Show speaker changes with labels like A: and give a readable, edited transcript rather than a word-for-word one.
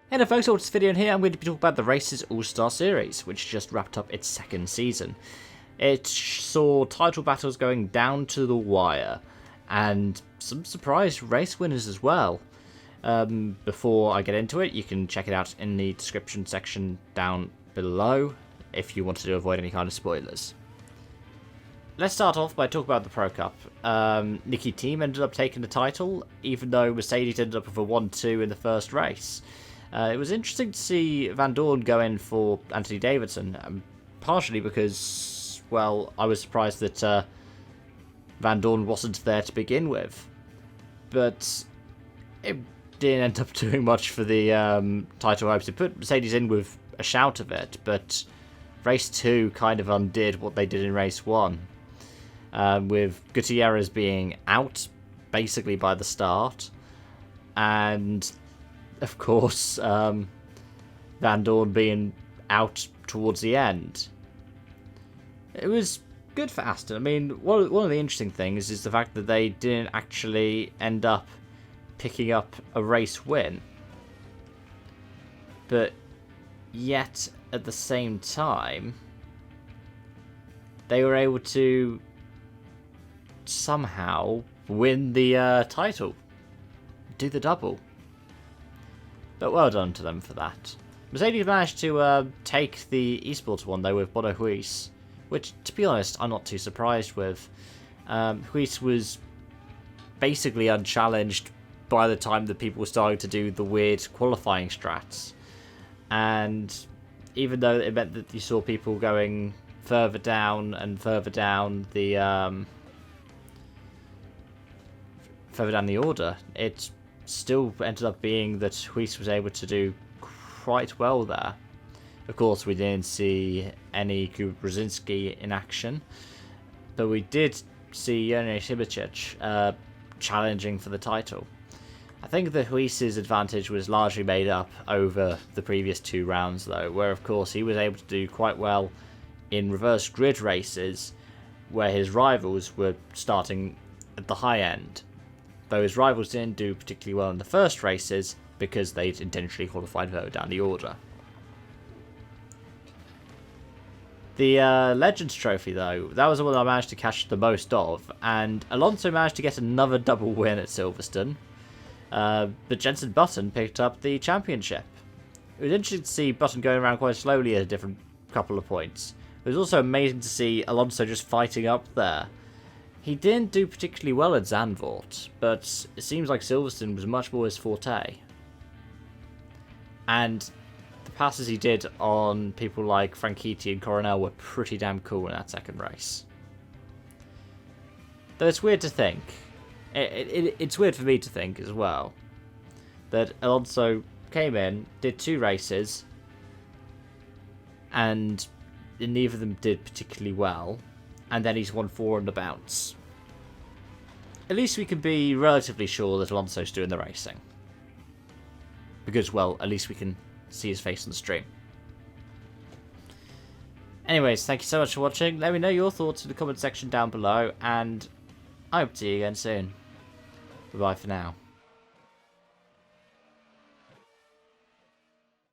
A: Hey there folks, this video in here I'm going to be talking about the Races All-Star Series, which just wrapped up its second season. It saw title battles going down to the wire, and some surprise race winners as well. Before I get into it, you can check it out in the description section down below, if you want to avoid any kind of spoilers. Let's start off by talking about the Pro Cup. Nicky Team ended up taking the title, even though Mercedes ended up with a 1-2 in the first race. It was interesting to see Van Dorn go in for Anthony Davidson, partially because, well, I was surprised that Van Dorn wasn't there to begin with. But it didn't end up doing much for the title hopes. It put Mercedes in with a shout of it, but race 2 kind of undid what they did in race 1. With Gutierrez being out basically by the start, and of course Van Dorn being out towards the end. It was good for Aston. I mean, one of the interesting things is the fact that they didn't actually end up picking up a race win, but yet at the same time they were able to somehow win the title, do the double. But well done to them for that. Mercedes managed to take the esports one though with Bono Huis, which to be honest I'm not too surprised with. Huis was basically unchallenged by the time that people were starting to do the weird qualifying strats, and even though it meant that you saw people going further down the order, it still ended up being that Huis was able to do quite well there. Of course, we didn't see any Brzezinski in action, but we did see Jone Sibicic challenging for the title. I think that Huis's advantage was largely made up over the previous 2 rounds though, where of course he was able to do quite well in reverse grid races, where his rivals were starting at the high end. Though his rivals didn't do particularly well in the first races because they'd intentionally qualified further down the order. The Legends Trophy though, that was the one I managed to catch the most of, and Alonso managed to get another double win at Silverstone, but Jenson Button picked up the championship. It was interesting to see Button going around quite slowly at a different couple of points. It was also amazing to see Alonso just fighting up there. He didn't do particularly well at Zandvoort, but it seems like Silverstone was much more his forte. And the passes he did on people like Franchitti and Coronel were pretty damn cool in that second race. Though it's weird to think, it's weird for me to think as well, that Alonso came in, did 2 races, and neither of them did particularly well, and then he's won 4 on the bounce. At least we can be relatively sure that Alonso's doing the racing, because, well, at least we can see his face on the stream. Anyways, thank you so much for watching. Let me know your thoughts in the comment section down below, and I hope to see you again soon. Bye-bye for now.